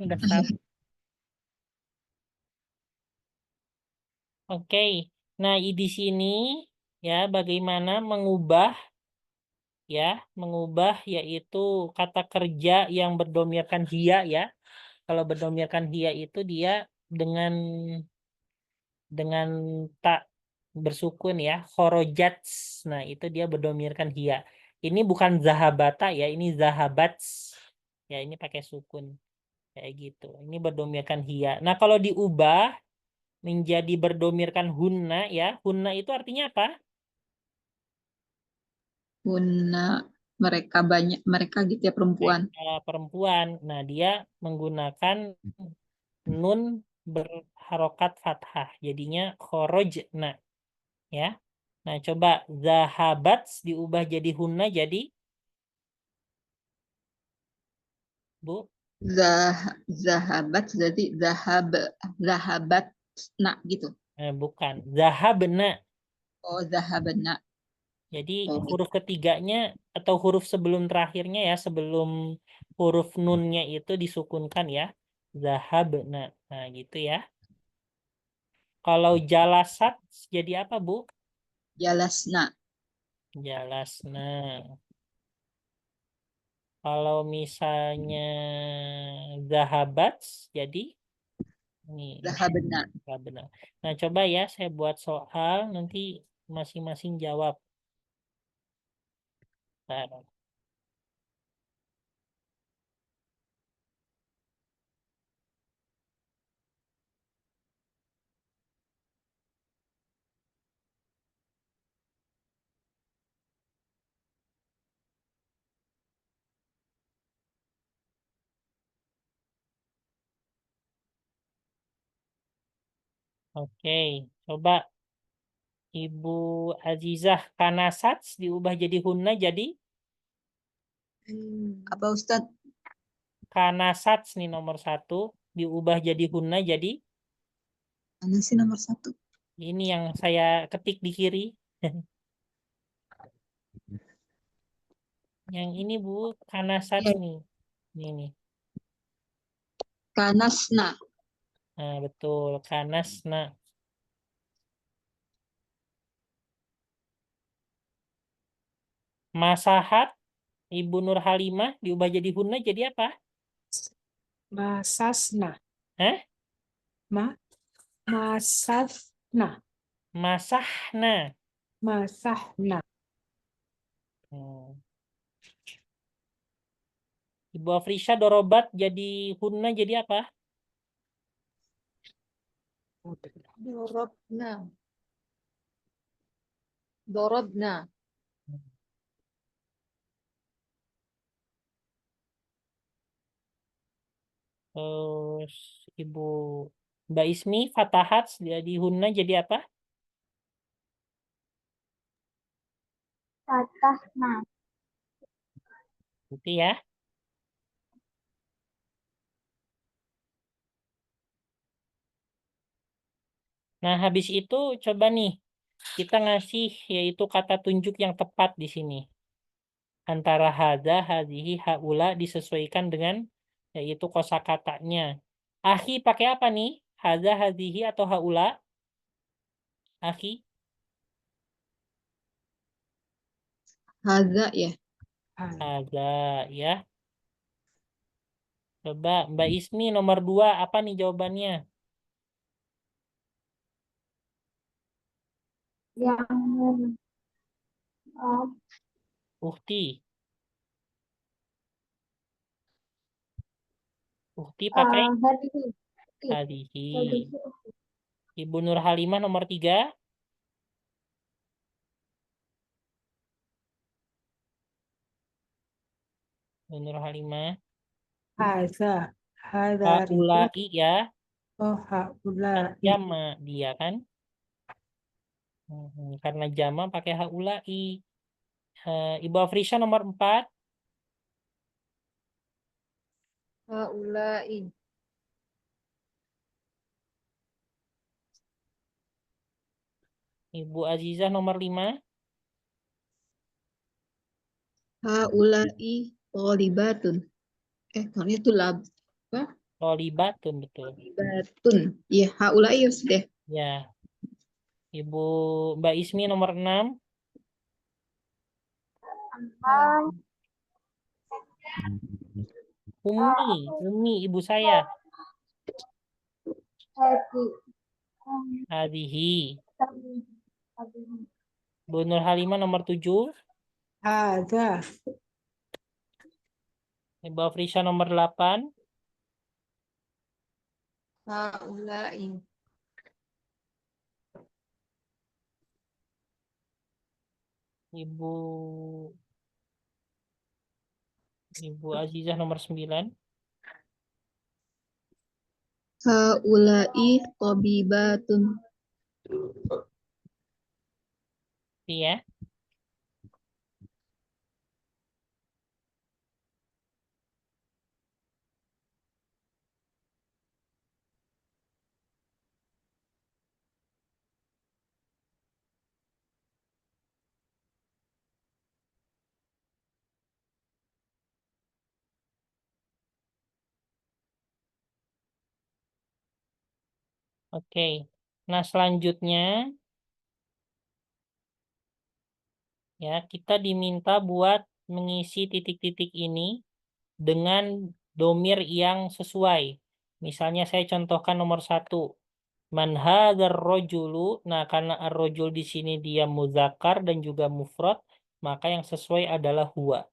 Udah sampai. Oke. Nah, di sini ya bagaimana mengubah yaitu kata kerja yang berdomirkan hiya ya. Kalau berdomirkan hiya itu dia dengan tak bersukun ya. Khorojats. Nah, itu dia berdomirkan hiya. Ini bukan zahabata ya, ini zahabats. Ya, ini pakai sukun. Kayak gitu. Ini berdomirkan hiya. Nah, kalau diubah menjadi berdomirkan hunna ya. Hunna itu artinya apa? Guna mereka banyak, mereka gitu ya perempuan. Perempuan. Nah, dia menggunakan nun berharokat fathah. Jadinya khorojna ya. Nah, coba zahabats diubah jadi hunna jadi Bu, Zahabat jadi zahabat nak gitu. bukan. Zahabna. Oh, zahabna. Jadi Oh, huruf ketiganya atau huruf sebelum terakhirnya ya, sebelum huruf nunnya itu disukunkan ya. Zahabna. Nah, gitu ya. Kalau jalasat jadi apa, Bu? jalasna. Jalasna. Kalau misalnya zahabat jadi ini Zahabna. benar. Nah, coba ya saya buat soal nanti masing-masing jawab. Bentar. Oke, coba Ibu Azizah Kanasats diubah jadi hunna jadi Apa Ustadz? Kanasats nih nomor 1 diubah jadi hunna jadi Mana sih nomor 1? ini yang saya ketik di kiri. Yang ini Bu Kanasats Ya, nih. Ini nih. kanasna. Nah, betul Kanasna. Masahat Ibu Nur Halimah diubah jadi hunna jadi apa? Masasna. Hah? Ma, masasna. Masahna. Masahna. Hmm. Ibu Afrisha dorobat jadi hunna jadi apa? Dorobna. Dorobna. Terus Ibu Mbak Ismi Fatahat jadi hunna jadi apa? Fatahna. Gitu ya. Nah, habis itu coba nih kita ngasih yaitu kata tunjuk yang tepat di sini. Antara hadza, hadhihi, haula disesuaikan dengan yaitu kosakatanya. Akhi pakai apa nih? Hadza, hadhihi atau haula? Akhi, Haza ya. hadza ya. Coba Mbak Ismi nomor 2 apa nih jawabannya? Yang uh, Uhti. Uhti pakai hadihi. hadhihi. Hadihi. Ibu Nur Halimah nomor 3. Ibu Nur Halimah. Haza. Haza rijal. Haulai ya. Oh, Kan haulai. jama dia kan. Karena jama pakai haulai. Ibu Afrisha nomor 4. Haulai. Ibu Azizah nomor 5. Haulai tolibatun. Kalau itu lab. Apa? Tolibatun betul. Batun. Iya, haulai ya sudah. Ya. Ibu Mbak Ismi nomor 6. Am, Umi ibu saya. hadi. Hadihi. Bu Nur Halimah nomor 7. هذا Ibu Afrisha nomor 8. Haulai. Ibu Azizah nomor 9. Haulai tabibatun. Iya. Oke. Nah, selanjutnya ya, kita diminta buat mengisi titik-titik ini dengan domir yang sesuai. Misalnya saya contohkan nomor 1. Man hadzal rojulu. Nah, karena ar-rojul di sini dia muzakkar dan juga mufrad, maka yang sesuai adalah huwa.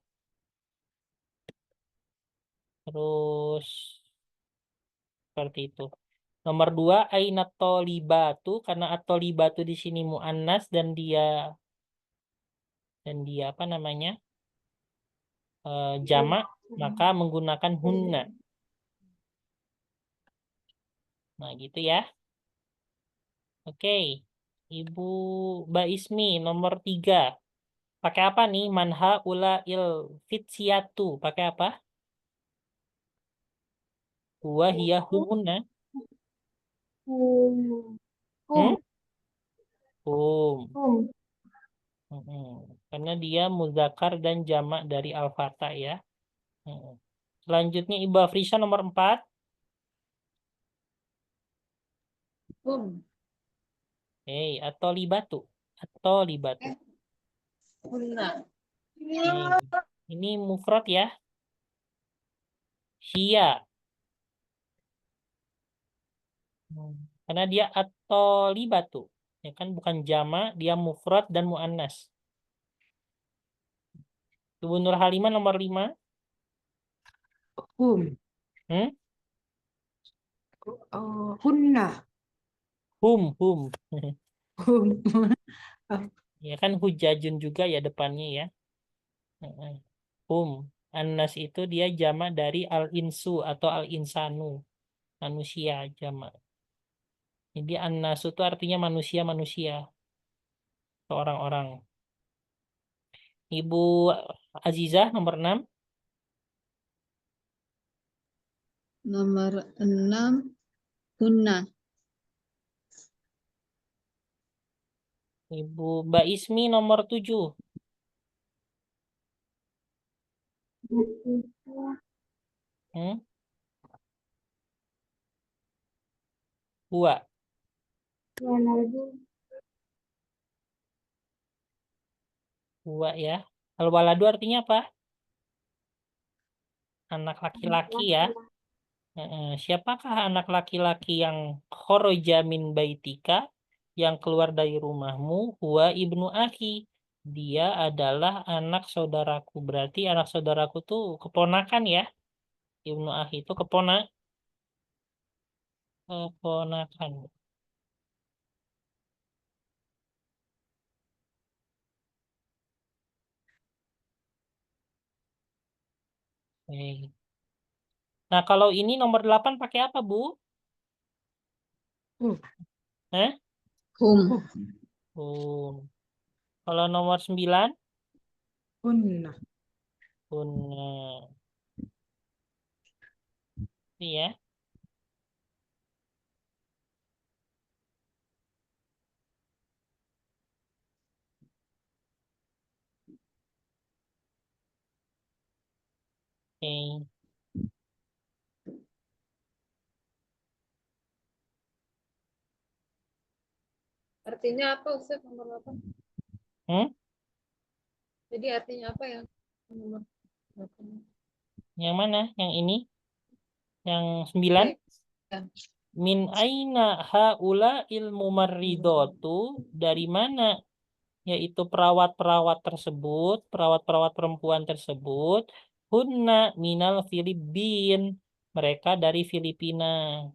Terus seperti itu. Nomor 2, aina tolibatu, karena at-tolibatu di sini muannas dan dia apa namanya? Jamak, maka menggunakan hunna. Nah, gitu ya. Oke. Ibu Baismi nomor 3. Pakai apa nih? Manha ula il fitsiatu. Pakai apa? Huwa hiya humunna. Hum. Hmm? Hum. Hum. Hum. Karena dia muzakkar dan jamak dari al-fata ya. Selanjutnya Ibu Afrisha nomor 4. Atau libatu. Atau libatu. Hunna. Ini mufrad ya. Hiya. Karena dia atau libatu. Ya kan bukan jamak, dia mufrad dan muannas. Ibu Nur Halimah nomor 5. هم Hmm? هن Hum. هم Ya kan hujajun juga ya depannya ya. Hum. Annas itu dia jamak dari al-insu atau al-insanu. Manusia jamak. Jadi annas itu artinya manusia-manusia. Atau orang-orang. Ibu Azizah nomor 6. Nomor 6, hunna. Ibu Baismi nomor 7. Hmm? Huwa. Huwa ya. Al-waladu artinya apa? Anak laki-laki ya. Siapakah anak laki-laki yang khoroja min baitika, yang keluar dari rumahmu? Huwa ibnu akhi. Dia adalah anak saudaraku. Berarti anak saudaraku tuh keponakan ya. Ibnu akhi itu keponakan. Oke. Nah, kalau ini nomor 8 pakai apa, Bu? Hah? Hum. Kalau nomor 9? هن Iya. Oke. Artinya apa Ustaz nomor 8? Hmm? Jadi artinya apa yang nomor 8? Yang mana? Yang ini? Yang 9? Ya. Min aina haula ilmu maridotu, dari mana yaitu perawat-perawat tersebut, perawat-perawat perempuan tersebut, hunna minal Filipin, mereka dari Filipina.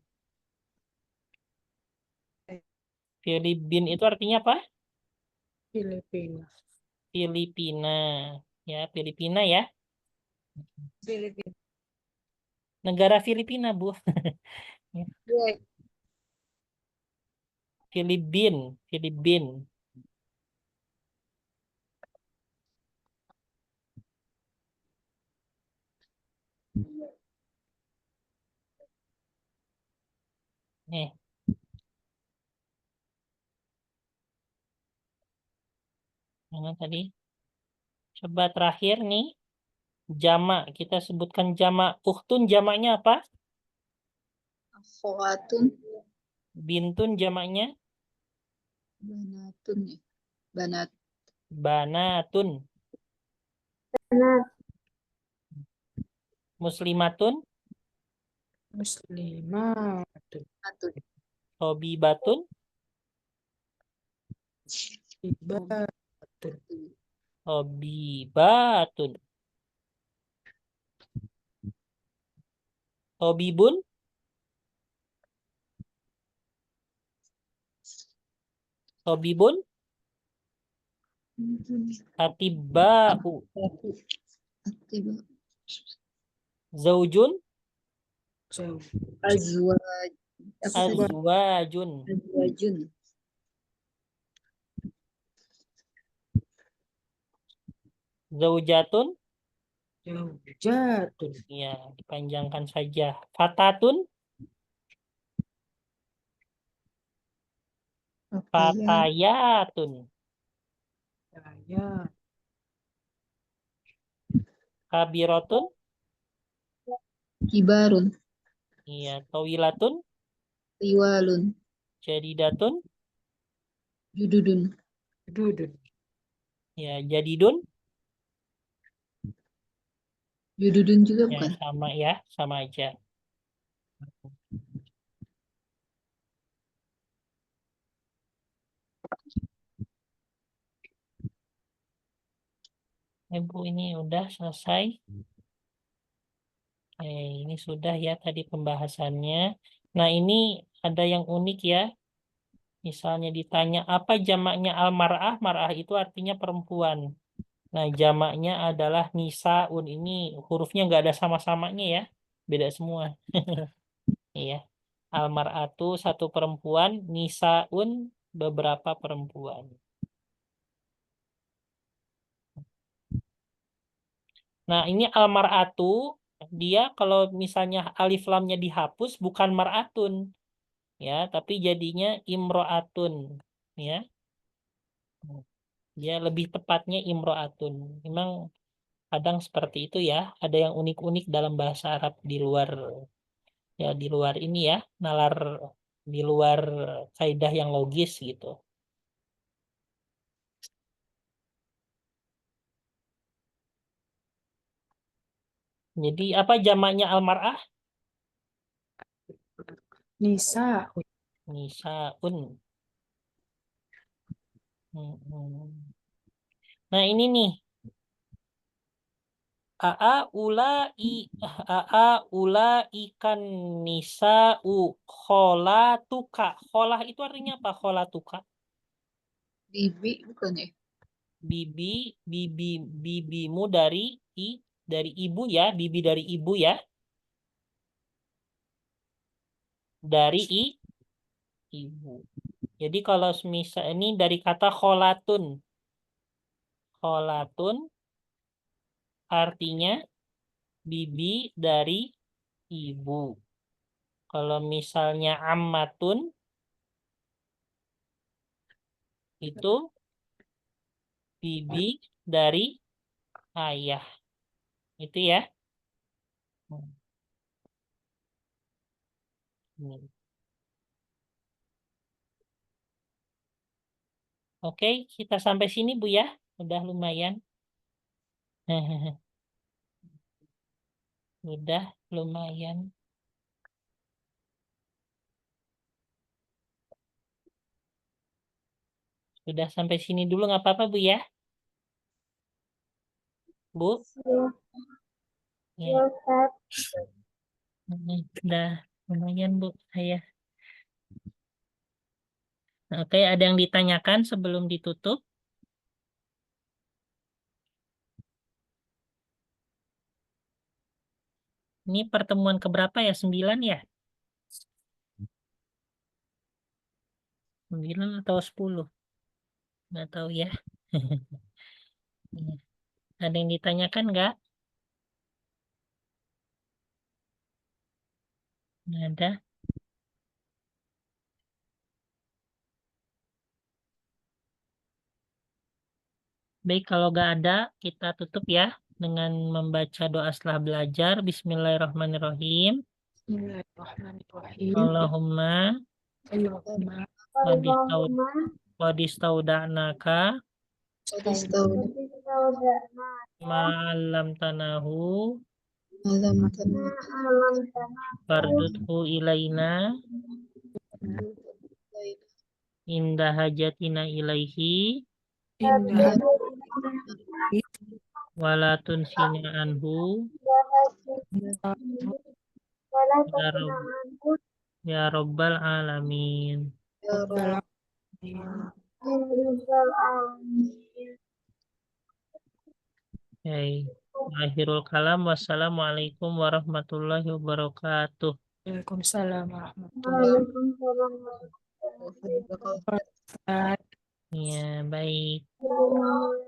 Filipin itu artinya apa? Filipina. Filipina. Ya, Filipina ya. Filipina. Negara Filipina, Bu. Iya, Filipin, Filipin. Nih, mana tadi? Coba terakhir nih, jamak. Kita sebutkan jamak. Ukhtun jamaknya apa? Akhwatun, Bintun jamaknya? banatun ya. Banat, Banatun. Benar. Muslimatun. Muslimatun. atun. Hobibatun. Ibatun. Hobibatun. Hobibun. Hobibun. Atiba'u. Atiba. Zaujun. Jauh. Azwaj. Apa tadi? Azwajun. Azwajun. Zaujatun. Jauh. Jatun. Ya, dipanjangkan saja. Fatatun. Papaya. Fatayatun. Saya. Kabirotun. Kibarun. Iya, tawilatun. Tiwalun. Jadidatun. Jududun. Dudun. Ya, jadidun. Jududun juga Ya, bukan? sama ya, sama aja. Bu, ini udah selesai. Ini sudah ya tadi pembahasannya. Nah, ini ada yang unik ya. Misalnya ditanya apa jamaknya al-mar'ah? Mar'ah itu artinya perempuan. Nah, jamaknya adalah nisaun. Ini hurufnya nggak ada sama-samanya ya. Beda semua. Iya. Al-mar'atu satu perempuan, nisaun beberapa perempuan. Nah, ini al-mar'atu, dia kalau misalnya alif lamnya dihapus bukan mar'atun, ya, tapi jadinya imro'atun, ya. Dia lebih tepatnya imro'atun. Memang kadang seperti itu ya, ada yang unik-unik dalam bahasa Arab di luar, ya, di luar ini ya, nalar, di luar kaidah yang logis gitu. Jadi apa jamaknya al-mar'ah? Nisa. Nisaun. Nah, ini nih. Ula ikan nisa'u kholatuka. Kholah itu artinya apa? Kholatuka. Bibi bukan ya? Bibimu dari ibu ya. Bibi dari ibu ya. Dari ibu. Jadi kalau misal ini dari kata kholatun. Kholatun artinya bibi dari ibu. Kalau misalnya ammatun itu bibi dari ayah. Itu ya. Oke, kita sampai sini Bu ya. Udah lumayan. Udah lumayan. Sudah sampai sini dulu nggak apa-apa Bu ya? Bu? Ya, Ya. Ustaz. Udah lumayan Bu saya. Oke, ada yang ditanyakan sebelum ditutup? Ini pertemuan keberapa ya? 9 ya? 9 atau 10? Nggak tahu ya. Iya. Ada yang ditanyakan nggak? Nggak ada. Baik, kalau nggak ada, kita tutup ya dengan membaca doa setelah belajar. Bismillahirrahmanirrahim. Bismillahirrahmanirrahim. Allahumma Allahumma Allahumma wadistauda'naka Istauda istaudatna ma'alam tanahu alamatan alam tanah farduthu ilaina inda hajatina ilaihi inna wala tunsina anhu wala ya takuna Rabb- anhu ya rabbal alamin. ya Rabb. rabbal alamin. Hai. Akhirul kalam. Wassalamualaikum warahmatullahi wabarakatuh. Waalaikumsalam warahmatullahi Waalaikumsalam warahmatullahi wabarakatuh. Ya, baik. wabarakatuh.